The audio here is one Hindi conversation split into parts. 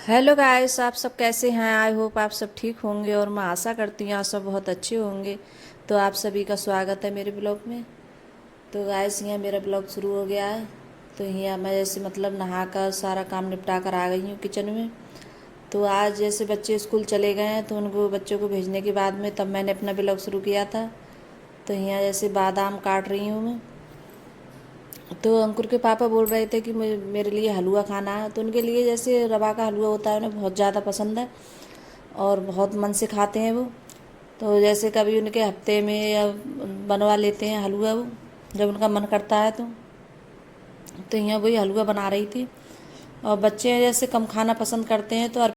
हेलो गाइस, आप सब कैसे हैं। आई होप आप सब ठीक होंगे और मैं आशा करती हूँ आप सब बहुत अच्छे होंगे। तो आप सभी का स्वागत है मेरे ब्लॉग में। तो गाइस, यहाँ मेरा ब्लॉग शुरू हो गया है। तो यहाँ मैं जैसे मतलब नहा कर सारा काम निपटा कर आ गई हूँ किचन में। तो आज जैसे बच्चे स्कूल चले गए हैं तो उनको बच्चों को भेजने के बाद में तब मैंने अपना ब्लॉग शुरू किया था। तो यहाँ जैसे बादाम काट रही हूँ मैं। तो अंकुर के पापा बोल रहे थे कि मेरे लिए हलवा खाना है। तो उनके लिए जैसे रवा का हलवा होता है उन्हें बहुत ज़्यादा पसंद है और बहुत मन से खाते हैं वो। तो जैसे कभी उनके हफ्ते में या बनवा लेते हैं हलवा वो, जब उनका मन करता है तो यहाँ वही हलवा बना रही थी। और बच्चे जैसे कम खाना पसंद करते हैं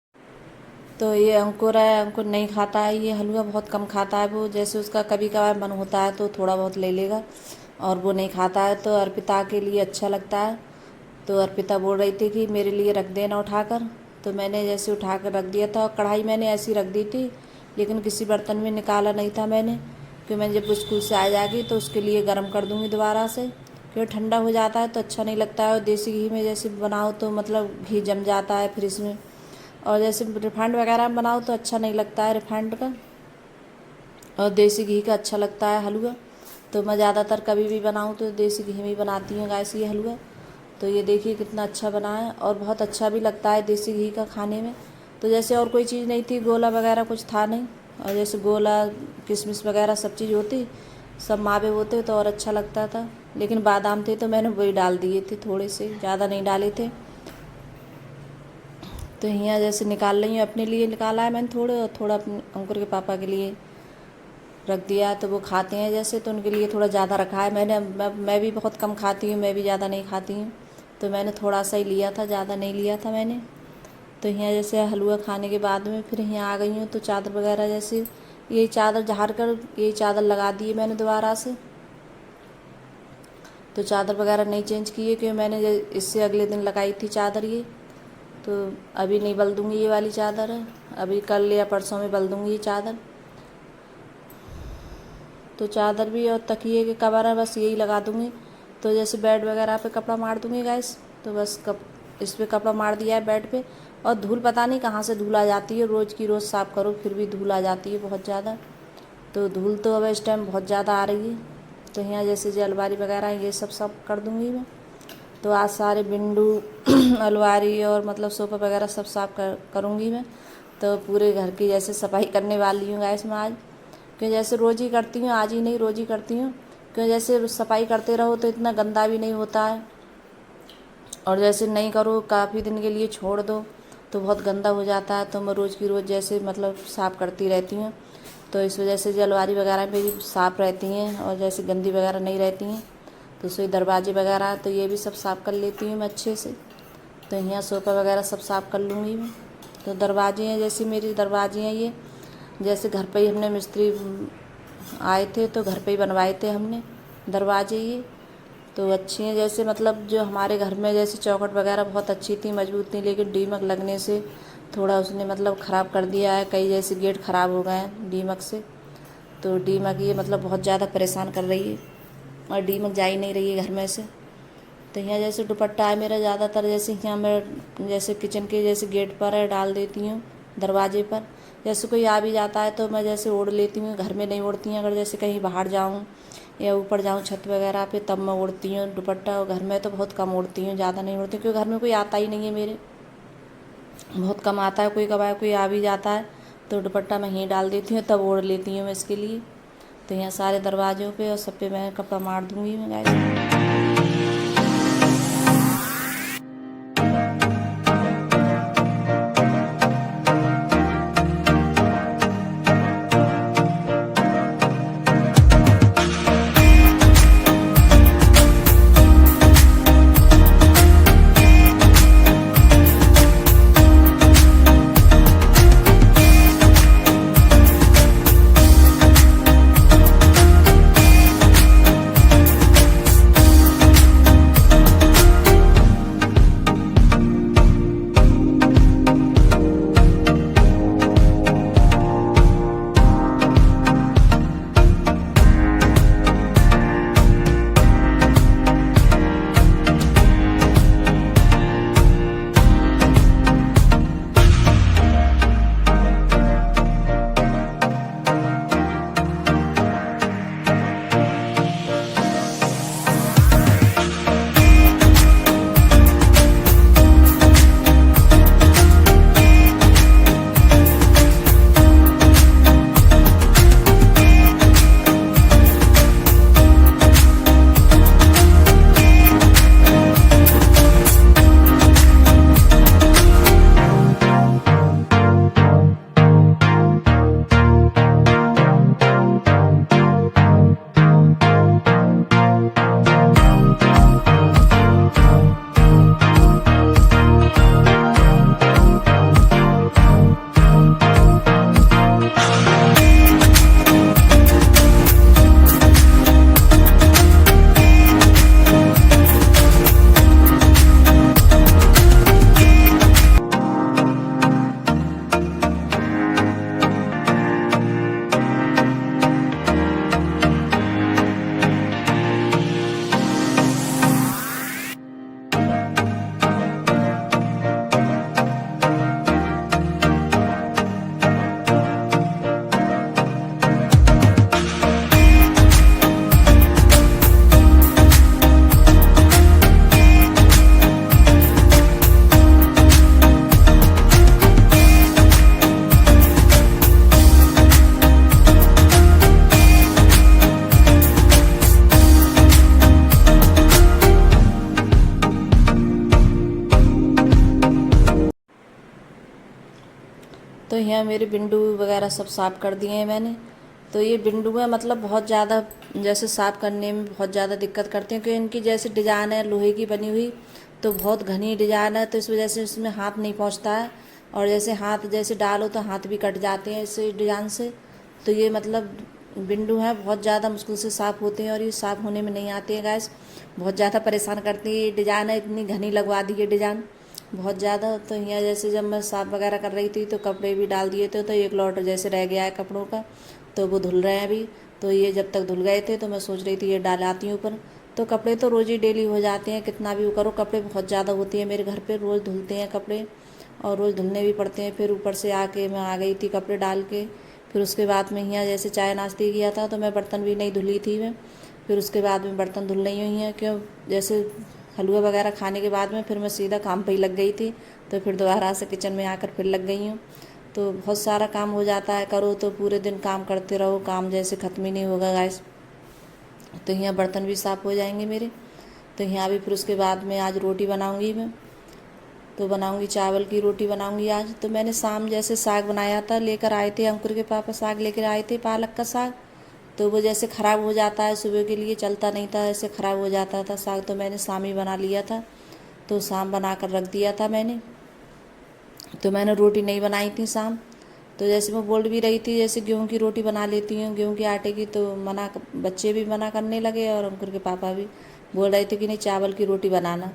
तो ये अंकुर है, अंकुर नहीं खाता है ये हलवा, बहुत कम खाता है वो। जैसे उसका कभी कभार मन होता है तो थोड़ा बहुत ले लेगा और वो नहीं खाता है। तो अर्पिता के लिए अच्छा लगता है। तो अर्पिता बोल रही थी कि मेरे लिए रख देना उठाकर। तो मैंने जैसे उठा कर रख दिया था और कढ़ाई मैंने ऐसी रख दी थी, लेकिन किसी बर्तन में निकाला नहीं था मैंने, क्योंकि मैं जब स्कूल से आ जाएगी तो उसके लिए गर्म कर दूँगी दोबारा से, क्योंकि ठंडा हो जाता है तो अच्छा नहीं लगता है। और देसी घी में जैसे बनाओ तो मतलब घी जम जाता है फिर इसमें। और जैसे रिफाइंड वगैरह में बनाओ तो अच्छा नहीं लगता है रिफाइंड का, और देसी घी का अच्छा लगता है हलवा। तो मैं ज़्यादातर कभी भी बनाऊँ तो देसी घी में ही बनाती हूँ गाइस ये हलवा। तो ये देखिए कितना अच्छा बना है और बहुत अच्छा भी लगता है देसी घी का खाने में। तो जैसे और कोई चीज़ नहीं थी, गोला वगैरह कुछ था नहीं, और जैसे गोला किशमिश वगैरह सब चीज़ होती, सब मावे होते तो और अच्छा लगता था। लेकिन बादाम थे तो मैंने वही डाल दिए थे, थोड़े से, ज़्यादा नहीं डाले थे। तो यहाँ जैसे निकाल रही हूँ, अपने लिए निकाला है मैंने थोड़े और थोड़ा अपने अंकुर के पापा के लिए रख दिया। तो वो खाते हैं जैसे, तो उनके लिए थोड़ा ज़्यादा रखा है मैंने। मैं भी बहुत कम खाती हूँ, मैं भी ज़्यादा नहीं खाती हूँ, तो मैंने थोड़ा सा ही लिया था, ज़्यादा नहीं लिया था मैंने। तो यहाँ जैसे हलवा खाने के बाद में फिर यहाँ आ गई हूँ। तो चादर वगैरह जैसे यही चादर झाड़ कर यही चादर लगा दी है मैंने दोबारा से। तो चादर वगैरह नहीं चेंज की है, क्योंकि मैंने इससे अगले दिन लगाई थी चादर ये। तो अभी नहीं बल दूँगी ये वाली चादर है, अभी कल या परसों में बल दूँगी ये चादर। तो चादर भी और तकिए के कवर है बस यही लगा दूँगी। तो जैसे बेड वगैरह पे कपड़ा मार दूँगी गाइस, तो बस इस पर कपड़ा मार दिया है बेड पे। और धूल पता नहीं कहाँ से धूल आ जाती है, रोज़ की रोज़ साफ़ करो फिर भी धूल आ जाती है बहुत ज़्यादा। तो धूल तो अब इस टाइम बहुत ज़्यादा आ रही है। तो यहाँ जैसे जो अलमारी वगैरह ये सब कर दूँगी मैं। तो आज सारे विंडो अलमारी और मतलब सोफ़ा वगैरह सब साफ़ करूँगी मैं। तो पूरे घर की जैसे सफाई करने वाली हूँ गाइस मैं आज, क्योंकि जैसे रोज़ ही करती हूँ, आज ही नहीं रोज़ ही करती हूँ। क्योंकि जैसे सफाई करते रहो तो इतना गंदा भी नहीं होता है, और जैसे नहीं करो काफ़ी दिन के लिए छोड़ दो तो बहुत गंदा हो जाता है। तो मैं रोज़ की रोज़ जैसे मतलब साफ़ करती रहती हूँ। तो इस वजह से जो अलमारी वगैरह मेरी साफ़ रहती हैं और जैसे गंदी वगैरह नहीं रहती हैं। तो सोई दरवाजे वगैरह तो ये भी सब साफ़ कर लेती हूँ मैं अच्छे से। तो यहाँ सोफ़ा वगैरह सब साफ़ कर लूँगी मैं। तो दरवाजे हैं जैसे मेरी दरवाजे हैं ये, जैसे घर पे ही हमने मिस्त्री आए थे तो घर पे ही बनवाए थे हमने दरवाजे ये। तो अच्छी हैं जैसे मतलब जो हमारे घर में जैसे चौखट वगैरह बहुत अच्छी थी, मजबूत थी, लेकिन दीमक लगने से थोड़ा उसने मतलब ख़राब कर दिया है। कई जैसे गेट ख़राब हो गए हैं दीमक से। तो दीमक ये मतलब बहुत ज़्यादा परेशान कर रही है और दीमक जा ही नहीं रही है घर में से। तो यहाँ जैसे दुपट्टा है मेरा ज़्यादातर जैसे यहाँ मैं जैसे किचन के जैसे गेट पर है डाल देती हूँ दरवाजे पर। जैसे कोई आ भी जाता है तो मैं जैसे ओढ़ लेती हूँ, घर में नहीं ओढ़ती हूँ। अगर जैसे कहीं बाहर जाऊँ या ऊपर जाऊँ छत वगैरह पे तब मैं ओढ़ती हूँ दुपट्टा, और घर में तो बहुत कम ओढ़ती हूँ, ज़्यादा नहीं ओढ़ती, क्योंकि घर में कोई आता ही नहीं है मेरे, बहुत कम आता है। कोई कभार कोई आ भी जाता है तो दुपट्टा मैं यहीं डाल देती हूँ, तब ओढ़ लेती हूँ मैं इसके लिए। तो यहाँ सारे दरवाज़ों पे और सब पे मैं कपड़ा मार दूँगी मैं गाइस। तो यहाँ मेरे बिंडू वगैरह सब साफ़ कर दिए हैं मैंने। तो ये बिंडू है मतलब बहुत ज़्यादा जैसे साफ़ करने में बहुत ज़्यादा दिक्कत करते हैं, क्योंकि इनकी जैसे डिज़ाइन है लोहे की बनी हुई, तो बहुत घनी डिज़ाइन है, तो इस वजह से इसमें हाथ नहीं पहुँचता है, और जैसे हाथ जैसे डालो तो हाथ भी कट जाते हैं इस डिज़ाइन से। तो ये मतलब बिंडू है बहुत ज़्यादा मुश्किल से साफ़ होते हैं, और ये साफ़ होने में नहीं आते हैं गैस, बहुत ज़्यादा परेशान करती है। ये डिज़ाइन है इतनी घनी लगवा दी है डिज़ाइन बहुत ज़्यादा। तो यहाँ जैसे जब मैं साफ़ वगैरह कर रही थी तो कपड़े भी डाल दिए थे, तो एक लॉट जैसे रह गया है कपड़ों का, तो वो धुल रहे हैं अभी। तो ये जब तक धुल गए थे तो मैं सोच रही थी ये डाल आती हूँ ऊपर। तो कपड़े तो रोज़ ही डेली हो जाते हैं, कितना भी वो करो, कपड़े बहुत ज़्यादा होते हैं मेरे घर पे, रोज़ धुलते हैं कपड़े और रोज़ धुलने भी पड़ते हैं। फिर ऊपर से आके मैं आ गई थी कपड़े डाल के। फिर उसके बाद में यहाँ जैसे चाय नाश्ते किया था, तो मैं बर्तन भी नहीं धुली थी मैं। फिर उसके बाद में बर्तन धुल रही हुई हैं, क्यों जैसे हलवा वगैरह खाने के बाद में फिर मैं सीधा काम पे ही लग गई थी। तो फिर दोबारा से किचन में आकर फिर लग गई हूँ। तो बहुत सारा काम हो जाता है, करो तो पूरे दिन काम करते रहो, काम जैसे ख़त्म ही नहीं होगा गाइस। तो यहाँ बर्तन भी साफ़ हो जाएंगे मेरे। तो यहाँ भी फिर उसके बाद में आज रोटी बनाऊँगी मैं। तो बनाऊँगी चावल की रोटी बनाऊँगी आज। तो मैंने शाम जैसे साग बनाया था, लेकर आए थे अंकुर के पापा, साग लेकर आए थे पालक का साग। तो वो जैसे ख़राब हो जाता है, सुबह के लिए चलता नहीं था, ऐसे ख़राब हो जाता था साग, तो मैंने शाम ही बना लिया था। तो शाम बना कर रख दिया था मैंने। तो मैंने रोटी नहीं बनाई थी शाम। तो जैसे मैं बोल भी रही थी जैसे गेहूं की रोटी बना लेती हूँ गेहूं के आटे की, तो बच्चे भी मना करने लगे और अंकुर के पापा भी बोल रहे थे कि नहीं चावल की रोटी बनाना।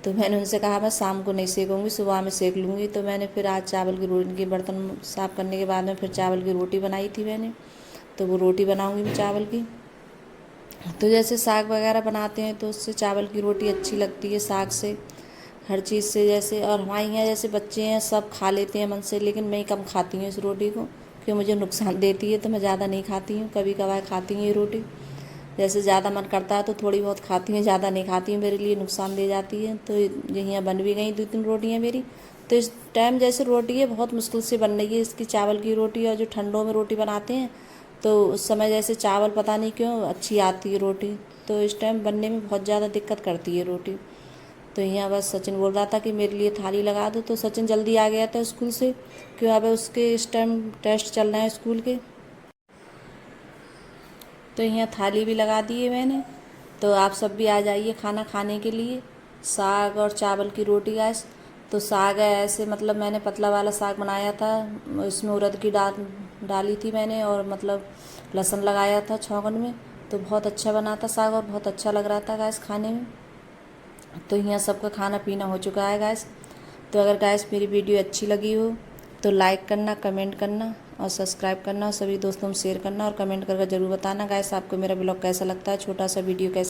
तो मैंने उनसे कहा मैं शाम को नहीं सेकूँगी, सुबह में सेक लूँगी। तो मैंने फिर आज चावल की रोटी के बर्तन साफ़ करने के बाद में फिर चावल की रोटी बनाई थी मैंने। तो वो रोटी बनाऊँगी मैं चावल की। तो जैसे साग वगैरह बनाते हैं तो उससे चावल की रोटी अच्छी लगती है, साग से हर चीज़ से जैसे। और हमारे यहाँ जैसे बच्चे हैं सब खा लेते हैं मन से, लेकिन मैं ही कम खाती हूँ इस रोटी को, क्योंकि मुझे नुकसान देती है, तो मैं ज़्यादा नहीं खाती हूँ, कभी कभार खाती हूँ ये रोटी। जैसे ज़्यादा मन करता है तो थोड़ी बहुत खाती हूँ, ज़्यादा नहीं खाती हूँ, मेरे लिए नुकसान दे जाती है। तो यहाँ बन भी गई 2-3 रोटियाँ मेरी। तो इस टाइम जैसे रोटी है बहुत मुश्किल से बन रही है इसकी चावल की रोटी, और जो ठंडों में रोटी बनाते हैं तो उस समय जैसे चावल पता नहीं क्यों अच्छी आती है रोटी, तो इस टाइम बनने में बहुत ज़्यादा दिक्कत करती है रोटी। तो यहाँ बस सचिन बोल रहा था कि मेरे लिए थाली लगा दो, तो सचिन जल्दी आ गया था स्कूल से, क्यों अब उसके इस टाइम टेस्ट चल रहे हैं स्कूल के। तो यहाँ थाली भी लगा दी है मैंने। तो आप सब भी आ जाइए खाना खाने के लिए। साग और चावल की रोटी गैस। तो साग है ऐसे मतलब मैंने पतला वाला साग बनाया था, इसमें उड़द की दाल डाली थी मैंने, और मतलब लहसुन लगाया था छौंकन में। तो बहुत अच्छा बना था साग और बहुत अच्छा लग रहा था गैस खाने में। तो यहाँ सबका खाना पीना हो चुका है गैस। तो अगर गैस मेरी वीडियो अच्छी लगी हो तो लाइक करना, कमेंट करना और सब्सक्राइब करना, और सभी दोस्तों में शेयर करना, और कमेंट करके ज़रूर बताना गैस आपको मेरा ब्लॉग कैसा लगता है, छोटा सा वीडियो कैसा